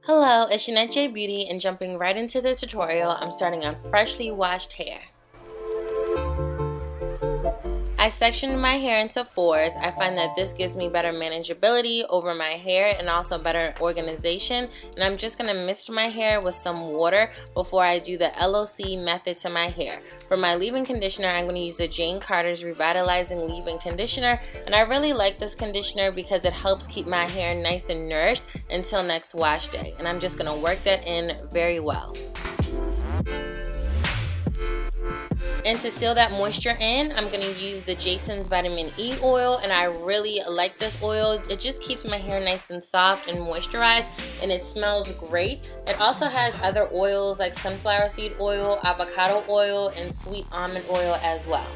Hello, it's JeanetteJBeauty, and jumping right into the tutorial, I'm starting on freshly washed hair. I sectioned my hair into fours. I find that this gives me better manageability over my hair and also better organization. And I'm just going to mist my hair with some water before I do the LOC method to my hair. For my leave-in conditioner, I'm going to use the Jane Carter's Revitalizing Leave-In Conditioner. And I really like this conditioner because it helps keep my hair nice and nourished until next wash day. And I'm just going to work that in very well. And to seal that moisture in, I'm going to use the Jason's Vitamin E oil, and I really like this oil. It just keeps my hair nice and soft and moisturized, and it smells great. It also has other oils like sunflower seed oil, avocado oil, and sweet almond oil as well.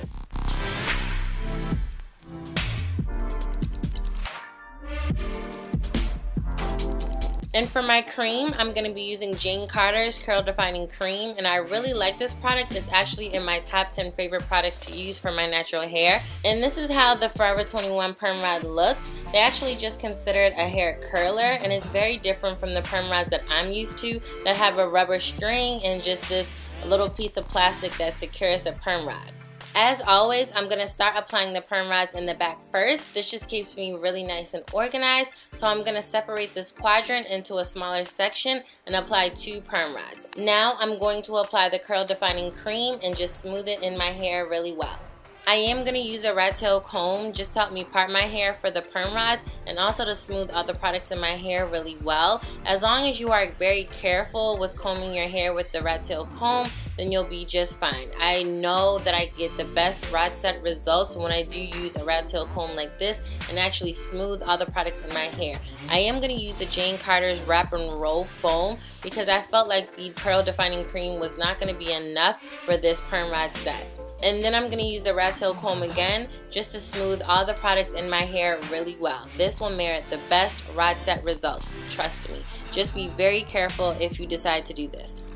And for my cream, I'm going to be using Jane Carter's Curl Defining Cream, and I really like this product. It's actually in my top 10 favorite products to use for my natural hair. And this is how the Forever 21 perm rod looks. They actually just consider it a hair curler, and it's very different from the perm rods that I'm used to that have a rubber string and just this little piece of plastic that secures the perm rod. As always, I'm going to start applying the perm rods in the back first. This just keeps me really nice and organized. So I'm going to separate this quadrant into a smaller section and apply 2 perm rods. Now I'm going to apply the curl defining cream and just smooth it in my hair really well. I am going to use a rat tail comb just to help me part my hair for the perm rods and also to smooth all the products in my hair really well. As long as you are very careful with combing your hair with the rat tail comb, then you'll be just fine. I know that I get the best rod set results when I do use a rat tail comb like this and actually smooth all the products in my hair. I am going to use the Jane Carter's Wrap and Roll Foam because I felt like the curl defining cream was not going to be enough for this perm rod set. And then I'm going to use the rat tail comb again just to smooth all the products in my hair really well. This will merit the best rod set results, trust me. Just be very careful if you decide to do this.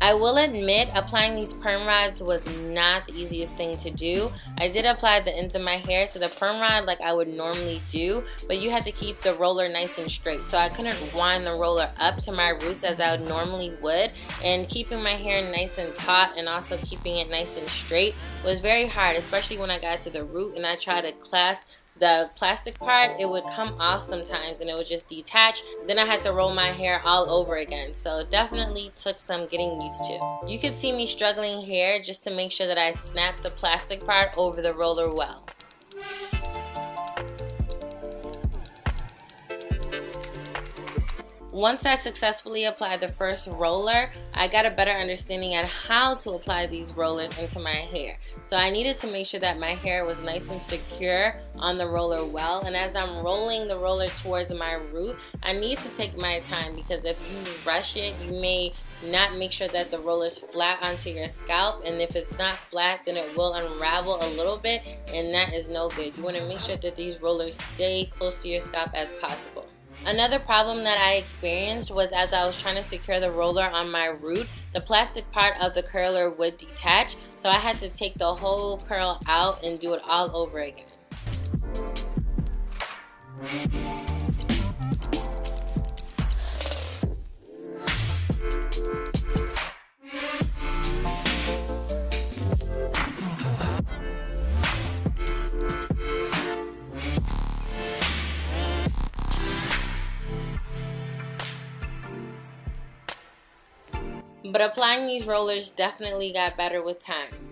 I will admit, applying these perm rods was not the easiest thing to do. I did apply the ends of my hair to the perm rod like I would normally do, but you had to keep the roller nice and straight. So I couldn't wind the roller up to my roots as I normally would, and keeping my hair nice and taut and also keeping it nice and straight was very hard, especially when I got to the root and I tried to clasp the plastic part. It would come off sometimes and it would just detach. Then I had to roll my hair all over again. So definitely took some getting used to. You could see me struggling here just to make sure that I snap the plastic part over the roller well. Once I successfully applied the first roller, I got a better understanding at how to apply these rollers into my hair. So I needed to make sure that my hair was nice and secure on the roller well. And as I'm rolling the roller towards my root, I need to take my time because if you rush it, you may not make sure that the roller is flat onto your scalp. And if it's not flat, then it will unravel a little bit, and that is no good. You want to make sure that these rollers stay close to your scalp as possible. Another problem that I experienced was as I was trying to secure the roller on my root, the plastic part of the curler would detach, so I had to take the whole curl out and do it all over again. But applying these rollers definitely got better with time.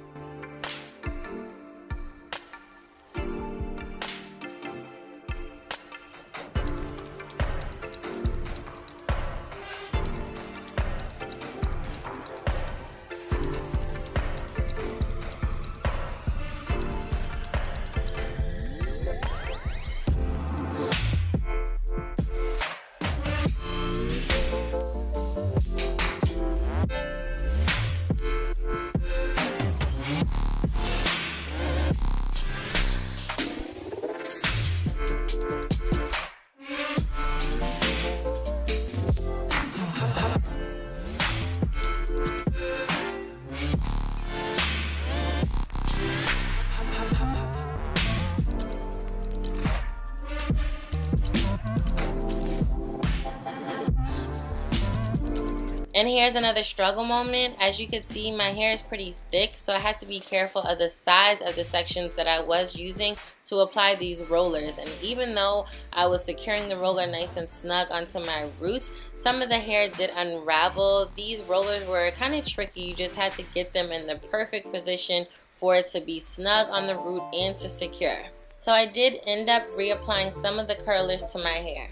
And here's another struggle moment. As you can see, my hair is pretty thick, so I had to be careful of the size of the sections that I was using to apply these rollers. And even though I was securing the roller nice and snug onto my roots, some of the hair did unravel. These rollers were kind of tricky. You just had to get them in the perfect position for it to be snug on the root and to secure. So I did end up reapplying some of the curlers to my hair.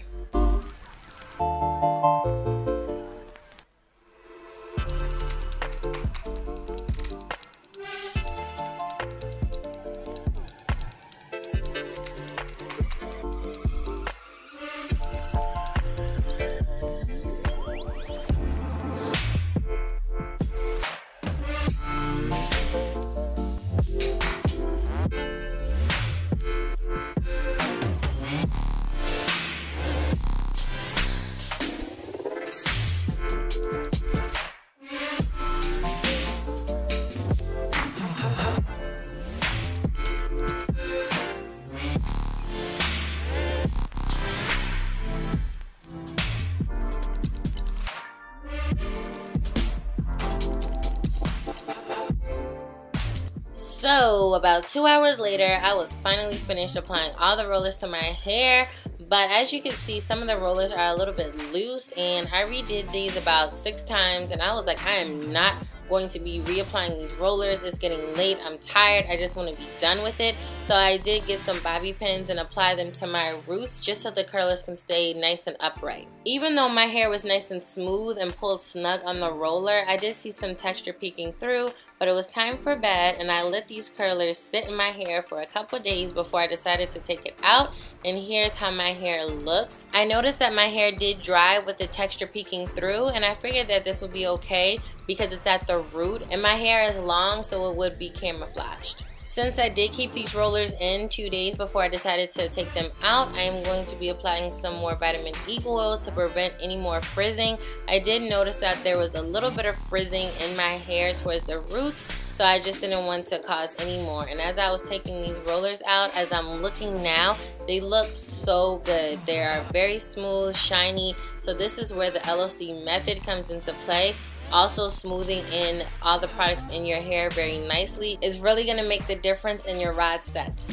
So about 2 hours later, I was finally finished applying all the rollers to my hair. But as you can see, some of the rollers are a little bit loose, and I redid these about 6 times, and I was like, I am not going to be reapplying these rollers. It's getting late. I'm tired. I just want to be done with it. So I did get some bobby pins and apply them to my roots just so the curlers can stay nice and upright. Even though my hair was nice and smooth and pulled snug on the roller, I did see some texture peeking through, but it was time for bed, and I let these curlers sit in my hair for a couple days before I decided to take it out. And here's how my hair looks. I noticed that my hair did dry with the texture peeking through, and I figured that this would be okay because it's at the root and my hair is long, so it would be camouflaged. Since I did keep these rollers in 2 days before I decided to take them out, I am going to be applying some more vitamin E oil to prevent any more frizzing. I did notice that there was a little bit of frizzing in my hair towards the roots, so I just didn't want to cause any more. And as I was taking these rollers out, as I'm looking now, they look so good. They are very smooth, shiny, so this is where the LOC method comes into play. Also, smoothing in all the products in your hair very nicely is really going to make the difference in your rod sets.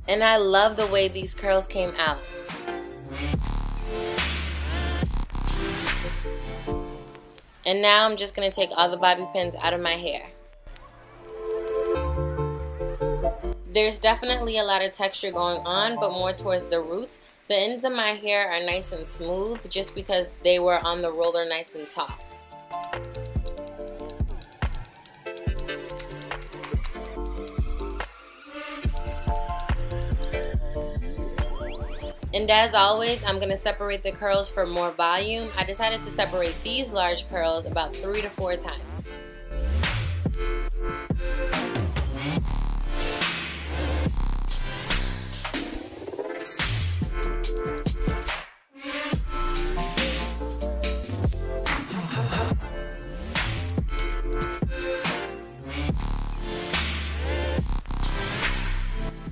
And I love the way these curls came out. And now I'm just going to take all the bobby pins out of my hair. There's definitely a lot of texture going on, but more towards the roots. The ends of my hair are nice and smooth just because they were on the roller nice and taut. And as always, I'm going to separate the curls for more volume. I decided to separate these large curls about 3 to 4 times.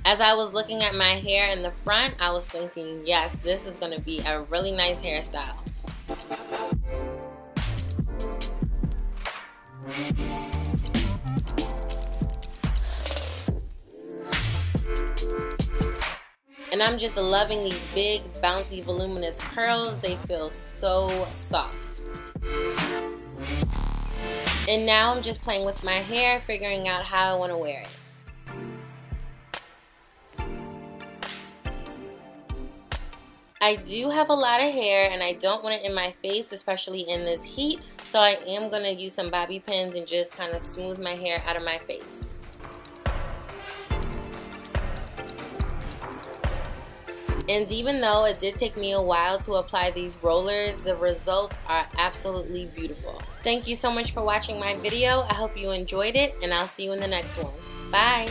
As I was looking at my hair in the front, I was thinking, yes, this is going to be a really nice hairstyle. And I'm just loving these big, bouncy, voluminous curls. They feel so soft. And now I'm just playing with my hair, figuring out how I want to wear it. I do have a lot of hair and I don't want it in my face, especially in this heat, so I am going to use some bobby pins and just kind of smooth my hair out of my face. And even though it did take me a while to apply these rollers, the results are absolutely beautiful. Thank you so much for watching my video. I hope you enjoyed it, and I'll see you in the next one. Bye!